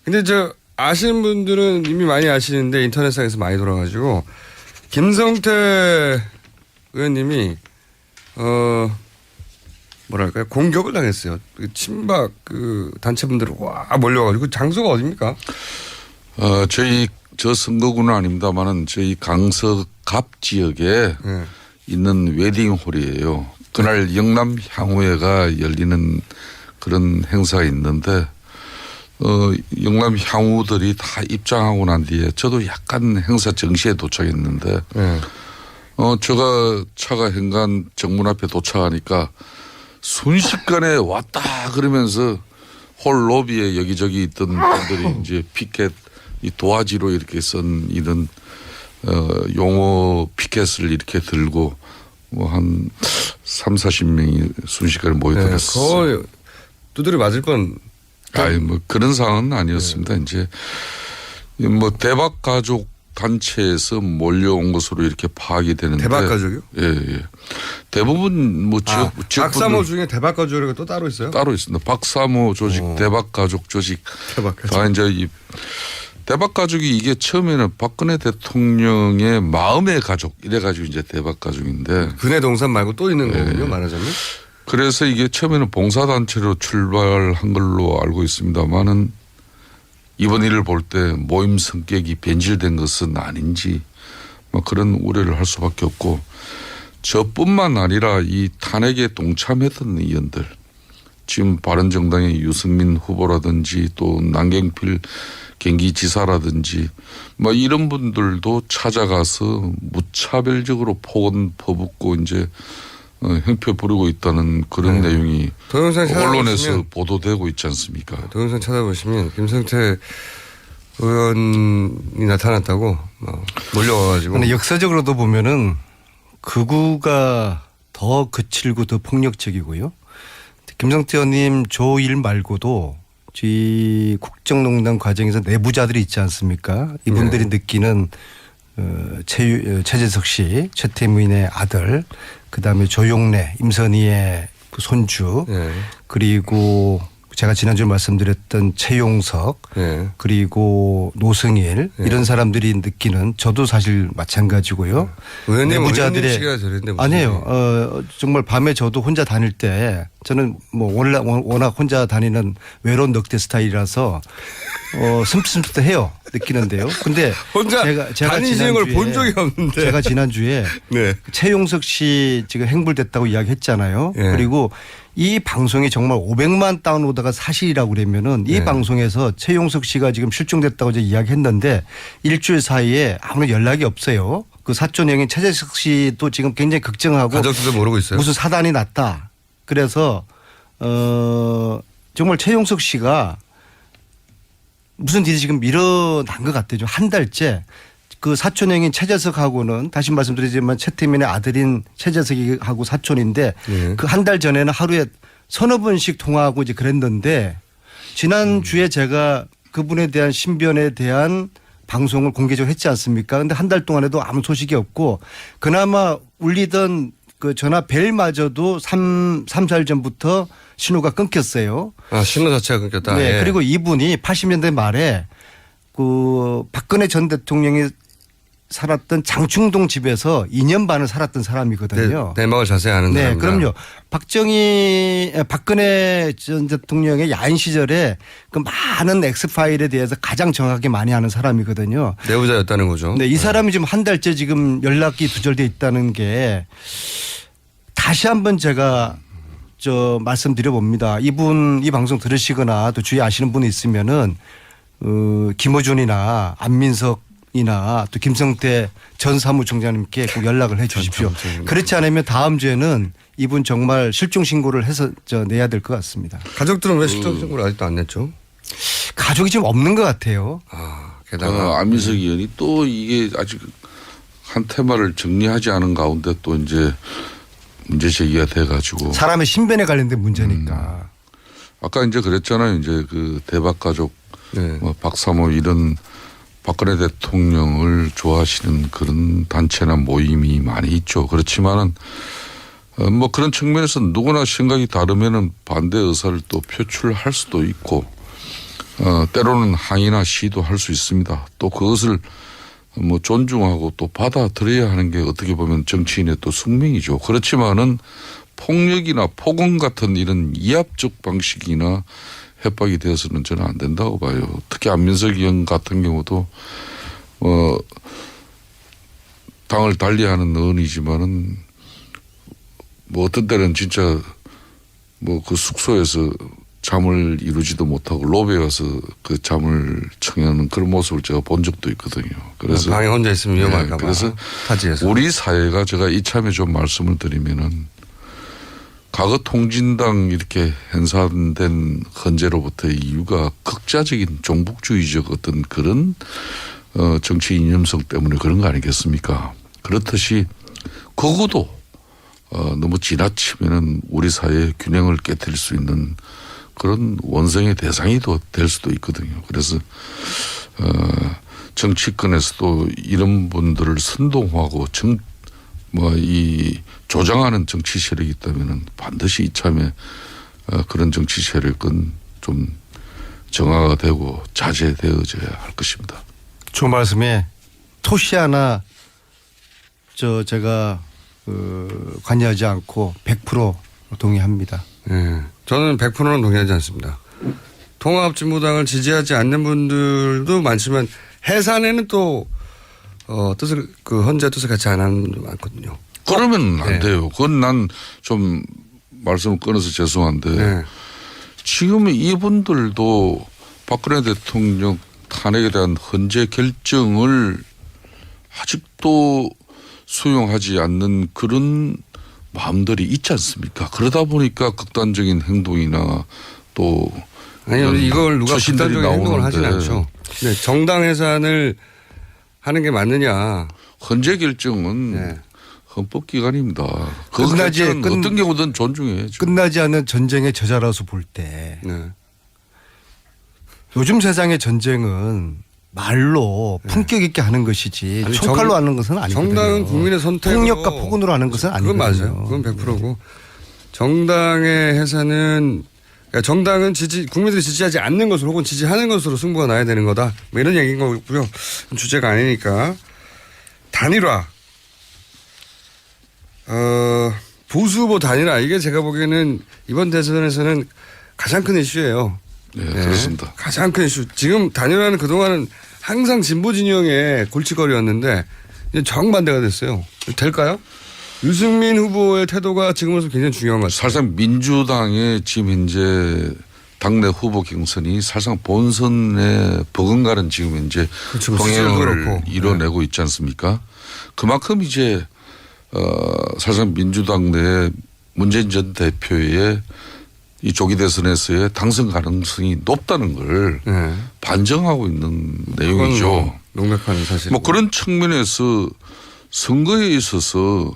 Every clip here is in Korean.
근데 아시는 분들은 이미 많이 아시는데 인터넷상에서 많이 돌아가지고 김성태 의원님이 뭐랄까요 공격을 당했어요. 친박 단체분들이 와 몰려가지고 장소가 어디입니까? 저 선거구는 아닙니다만은 저희 강서갑 지역에 있는 웨딩홀이에요. 그날 영남 향후회가 열리는 그런 행사가 있는데 영남 향후들이 다 입장하고 난 뒤에 저도 약간 행사 정시에 도착했는데 제가 차가 현관 정문 앞에 도착하니까 순식간에 왔다 그러면서 홀 로비에 여기저기 있던 분들이 이제 피켓 이 도화지로 이렇게 쓴 이런 용어 피켓을 이렇게 들고 뭐 한 30-40명이 순식간에 모여들었어요. 거의 두드려 맞을 뻔. 아니 뭐 그런 상황은 아니었습니다. 이제 뭐 대박 가족 단체에서 몰려온 것으로 이렇게 파악이 되는데. 대박 가족이요? 예. 대부분 뭐 지역 박사모 중에 대박 가족이 또 따로 있어요? 따로 있습니다. 박사모 조직, 대박 가족 조직. 대박 가족. 다 이제 이 대박 가족이 이게 처음에는 박근혜 대통령의 마음의 가족 이래가지고 이제 대박 가족인데. 근해 동산 말고 또 있는 거군요, 말하자면. 그래서 이게 처음에는 봉사단체로 출발한 걸로 알고 있습니다만은 이번 일을 볼 때 모임 성격이 변질된 것은 아닌지 뭐 그런 우려를 할 수밖에 없고 저뿐만 아니라 이 탄핵에 동참했던 의원들 지금 바른정당의 유승민 후보라든지 또 남경필 경기지사라든지 뭐 이런 분들도 찾아가서 무차별적으로 폭언 퍼붓고 이제 형표 부리고 있다는 그런 내용이 언론에서 보도되고 있지 않습니까? 동영상 찾아보시면 김성태 의원이 나타났다고 몰려와가지고. 근데 역사적으로도 보면은 극우가 더 거칠고 더 폭력적이고요. 김성태 의원님 조1 말고도 이 국정농단 과정에서 내부자들이 있지 않습니까? 이분들이 느끼는 최재석 씨, 최태민의 아들, 그다음에 조용래, 임선희의 그 손주, 그리고 제가 지난주에 말씀드렸던 최용석, 그리고 노승일 이런 사람들이 느끼는 저도 사실 마찬가지고요. 내부자들의 아니에요. 정말 밤에 저도 혼자 다닐 때 저는 뭐 워낙 혼자 다니는 외로운 넉대 스타일이라서 슴슴해요 느끼는데요. 근데 혼자 제가 다니시는 걸 본 적이 없는데 제가 지난주에 최용석 씨 지금 행불됐다고 이야기했잖아요. 그리고 이 방송이 정말 500만 다운로드가 사실이라고 그러면은 이 방송에서 최용석 씨가 지금 실종됐다고 이제 이야기했는데 일주일 사이에 아무런 연락이 없어요. 그 사촌 형인 최재석 씨도 지금 굉장히 걱정하고 가족들도 모르고 있어요. 무슨 사단이 났다. 그래서 정말 최용석 씨가 무슨 일이 지금 일어난 것 같아요. 한 달째. 그 사촌형인 최재석하고는 다시 말씀드리지만 최태민의 아들인 최재석이하고 사촌인데 그 한 달 전에는 하루에 서너 번씩 통화하고 이제 그랬는데 지난주에 제가 그분에 대한 신변에 대한 방송을 공개적으로 했지 않습니까? 근데 한 달 동안에도 아무 소식이 없고 그나마 울리던 그 전화 벨마저도 3-4일 전부터 신호가 끊겼어요. 신호 자체가 끊겼다. 네. 그리고 이분이 80년대 말에 그 박근혜 전 대통령이 살았던 장충동 집에서 2년 반을 살았던 사람이거든요. 내막을 자세히 아는 사람. 네, 그럼요. 박근혜 전 대통령의 야인 시절에 그 많은 엑스파일에 대해서 가장 정확하게 많이 아는 사람이거든요. 내부자였다는 거죠. 네, 이 사람이 지금 한 달째 지금 연락이 두절돼 있다는 게 다시 한번 제가 말씀드려 봅니다. 이분 이 방송 들으시거나 또 주위에 아시는 분이 있으면은 김어준이나 안민석이나 또 김성태 전 사무총장님께 꼭 연락을 해 주십시오. 그렇지 않으면 다음 주에는 이분 정말 실종 신고를 해서 내야 될 것 같습니다. 가족들은 왜 실종 신고를 아직도 안 냈죠? 가족이 지금 없는 것 같아요. 게다가 안민석 의원이 또 이게 아직 한 테마를 정리하지 않은 가운데 또 이제 문제 제기가 돼가지고 사람의 신변에 관련된 문제니까. 아까 이제 그랬잖아요. 이제 그 대박 가족, 뭐 박사모 이런 박근혜 대통령을 좋아하시는 그런 단체나 모임이 많이 있죠. 그렇지만은 뭐 그런 측면에서 누구나 생각이 다르면은 반대 의사를 또 표출할 수도 있고 때로는 항의나 시도할 수 있습니다. 또 그것을 뭐 존중하고 또 받아들여야 하는 게 어떻게 보면 정치인의 또 숙명이죠. 그렇지만은 폭력이나 폭언 같은 이런 이합적 방식이나 협박이 되어서는 저는 안 된다고 봐요. 특히 안민석 의원 같은 경우도 당을 달리하는 의원이지만은 뭐 어떤 때는 진짜 뭐 그 숙소에서 잠을 이루지도 못하고 로비에 가서 그 잠을 청하는 그런 모습을 제가 본 적도 있거든요. 그래서 방에 혼자 있으면 위험할까 봐. 그래서 타지에서. 우리 사회가 제가 이참에 좀 말씀을 드리면은 과거 통진당 이렇게 hen사된 헌재로부터의 이유가 극자적인 종북주의적 어떤 그런 정치 이념성 때문에 그런 거 아니겠습니까? 그렇듯이 거구도 너무 지나치면은 우리 사회의 균형을 깨뜨릴 수 있는 그런 원성의 대상이 될 수도 있거든요. 그래서 정치권에서도 이런 분들을 선동하고 이 조장하는 정치 세력이 있다면은 반드시 이참에 그런 정치 세력은 좀 정화가 되고 자제되어져야 할 것입니다. 주 말씀에 토시 하나 제가 관여하지 않고 100% 동의합니다. 네. 저는 100%는 동의하지 않습니다. 통합진보당을 지지하지 않는 분들도 많지만 해산에는 또 뜻을 그 헌재 뜻을 같이 안 하는 분도 많거든요. 그러면 안 네. 돼요. 그건 난 좀 말씀을 끊어서 죄송한데 네. 지금 이분들도 박근혜 대통령 탄핵에 대한 헌재 결정을 아직도 수용하지 않는 그런 마음들이 있지 않습니까? 그러다 보니까 극단적인 행동이나 또 아니요, 이걸 누가 처신들이 극단적인 행동을 하진 나오는데 않죠. 네, 정당 해산을 하는 게 맞느냐. 헌재 결정은 네. 헌법기관입니다. 그 끝나지 결정은 어떤 경우든 존중해야죠. 끝나지 않은 전쟁의 저자라서 볼 때 네. 요즘 세상의 전쟁은 말로 품격 있게 하는 것이지 아니, 총칼로 하는 것은 아니거든요. 정당은 국민의 선택으로. 폭력과 폭언으로 하는 것은 그건 아니거든요. 맞아요. 그건 100%고. 정당의 해산은 그러니까 정당은 국민들이 지지하지 않는 것으로 혹은 지지하는 것으로 승부가 나야 되는 거다. 뭐 이런 얘기인 거고요. 주제가 아니니까. 단일화. 보수 후보 단일화. 이게 제가 보기에는 이번 대선에서는 가장 큰 이슈예요. 네, 그렇습니다. 가장 큰 이슈. 지금 단일화는 그동안은 항상 진보 진영의 골칫거리였는데 이제 정반대가 됐어요. 될까요? 유승민 후보의 태도가 지금으로서 굉장히 중요한 것 같아요. 사실상 민주당의 지금 현재 당내 후보 경선이 사실상 본선에 버금가는 지금 현재 그렇죠. 동행을 이뤄내고 있지 않습니까? 그만큼 이제 사실상 민주당 내 문재인 전 대표의 이 조기 대선에서의 당선 가능성이 높다는 걸 네. 반증하고 있는 내용이죠. 뭐 명백한 사실. 뭐 그런 측면에서 선거에 있어서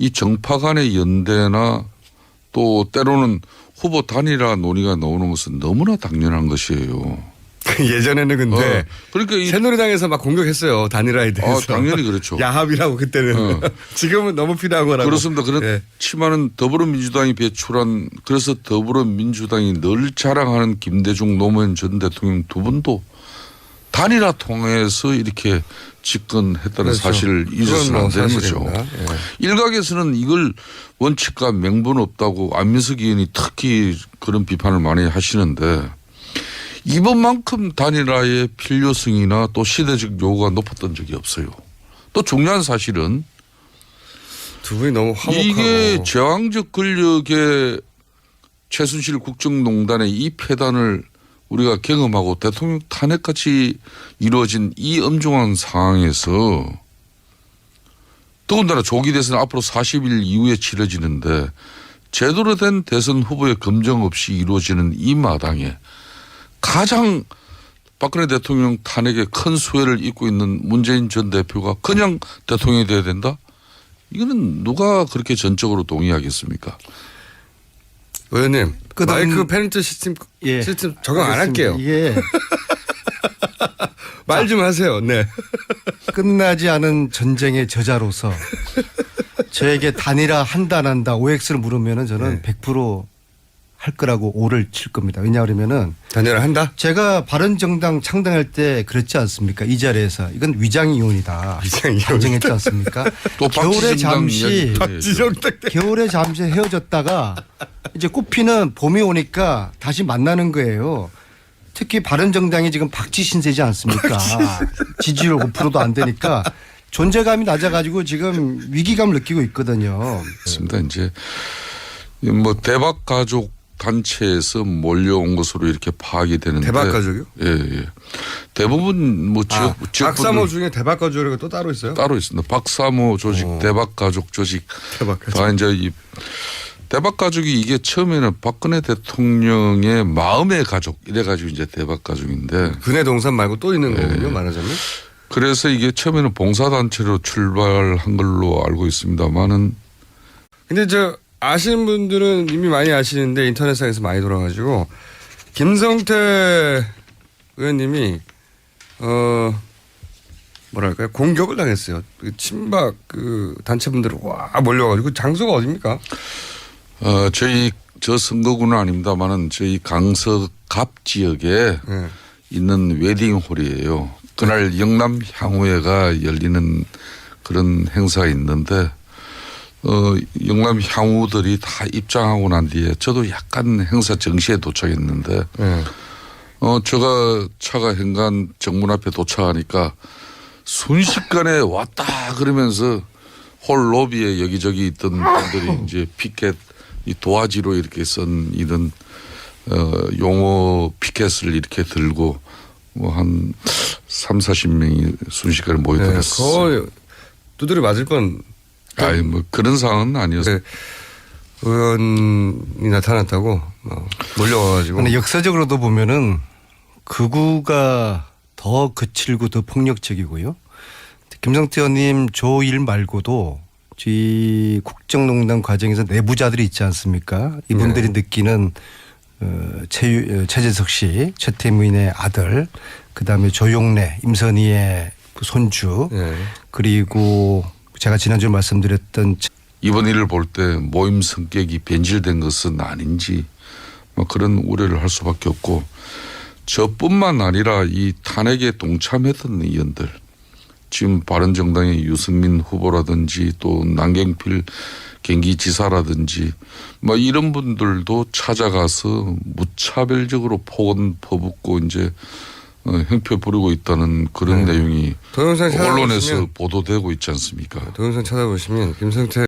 이 정파 간의 연대나 또 때로는 후보 단일화 논의가 나오는 것은 너무나 당연한 것이에요. 예전에는 근데 그러니까 이 새누리당에서 막 공격했어요. 단일화에 대해서. 당연히 그렇죠. 야합이라고 그때는. 지금은 너무 필요한 거라고. 그렇습니다. 네. 그렇지만은 더불어민주당이 배출한 그래서 더불어민주당이 늘 자랑하는 김대중 노무현 전 대통령 두 분도 단일화 통해서 이렇게 집권했다는 그렇죠. 사실을 잊어서는 안 되는 거죠. 사실입니다. 예. 일각에서는 이걸 원칙과 명분 없다고 안민석 의원이 특히 그런 비판을 많이 하시는데 이번만큼 단일화의 필요성이나 또 시대적 요구가 높았던 적이 없어요. 또 중요한 사실은 두 분이 너무 화목하고. 이게 제왕적 권력의 최순실 국정농단의 이 폐단을 우리가 경험하고 대통령 탄핵까지 이루어진 이 엄중한 상황에서 더군다나 조기 대선 앞으로 40일 이후에 치러지는데 제대로 된 대선 후보의 검증 없이 이루어지는 이 마당에 가장 박근혜 대통령 탄핵에 큰 수혜를 입고 있는 문재인 전 대표가 그냥 대통령이 돼야 된다? 이거는 누가 그렇게 전적으로 동의하겠습니까? 의원님, 마이크 페널티 시스템 적용 안 할게요. 이게 말 좀 하세요. 네. 끝나지 않은 전쟁의 저자로서 저에게 단일화 한다 안 한다 OX를 물으면은 저는 네. 100% 할 거라고 오를 칠 겁니다. 왜냐하면은 단열을 한다? 제가 바른정당 창당할 때 그랬지 않습니까? 이 자리에서 이건 위장이혼이다. 위장이혼이다. 단정했지 않습니까? 또 겨울에 박지정 잠시 이야기. 박지정당. 겨울에 잠시 헤어졌다가 이제 꽃피는 봄이 오니까 다시 만나는 거예요. 특히 바른정당이 지금 박쥐 신세지 않습니까? 지지율 5%도 안 되니까 존재감이 낮아가지고 지금 위기감을 느끼고 있거든요. 있습니다. 이제 뭐 대박 가족 단체에서 몰려온 것으로 이렇게 파악이 되는데 대박 가족이요? 예, 예. 대부분 뭐 지역 박사모 분들 중에 대박 가족이 또 따로 있어요? 따로 있습니다. 박사모 조직, 대박 가족 조직 대박 가족. 다 이제 이 대박 가족이 이게 처음에는 박근혜 대통령의 마음의 가족 이래가지고 이제 대박 가족인데 근해 동산 말고 또 있는 거군요, 말하자면. 그래서 이게 처음에는 봉사단체로 출발한 걸로 알고 있습니다만은 근데 저 아시는 분들은 이미 많이 아시는데 인터넷상에서 많이 돌아가지고 김성태 의원님이 뭐랄까요 공격을 당했어요. 그 친박 그 단체분들 와 몰려가지고 장소가 어디입니까? 저희 저 선거구는 아닙니다만은 저희 강서갑 지역에 네. 있는 웨딩홀이에요. 그날 영남 향후회가 열리는 그런 행사가 있는데 영남 향후들이 다 입장하고 난 뒤에 저도 약간 행사 정시에 도착했는데 네. 제가 차가 현관 정문 앞에 도착하니까 순식간에 왔다 그러면서 홀 로비에 여기저기 있던 분들이 이제 피켓 이 도화지로 이렇게 쓴 이런 용어 피켓을 이렇게 들고 뭐 한 30-40명이 순식간에 네. 모여들었어요. 거의 두드려 맞을 뻔. 아니 뭐 그런 상황은 아니었어요. 네. 의원이 나타났다고 몰려와가지고. 근데 역사적으로도 보면은 극우가 더 거칠고 더 폭력적이고요. 김성태 의원님 조일 말고도 이 국정농단 과정에서 내부자들이 있지 않습니까? 이분들이 느끼는 최재석 씨, 최태민의 아들, 그다음에 조용래, 임선희의 그 손주, 네. 그리고 제가 지난주에 말씀드렸던 이번 일을 볼 때 모임 성격이 변질된 것은 아닌지 뭐 그런 우려를 할 수밖에 없고 저뿐만 아니라 이 탄핵에 동참했던 의원들 지금 바른정당의 유승민 후보라든지 또 남경필 경기지사라든지 뭐 이런 분들도 찾아가서 무차별적으로 폭언 퍼붓고 이제 형표 부리고 있다는 그런 내용이 동영상 언론에서 찾아보시면 보도되고 있지 않습니까? 동영상 찾아보시면 김성태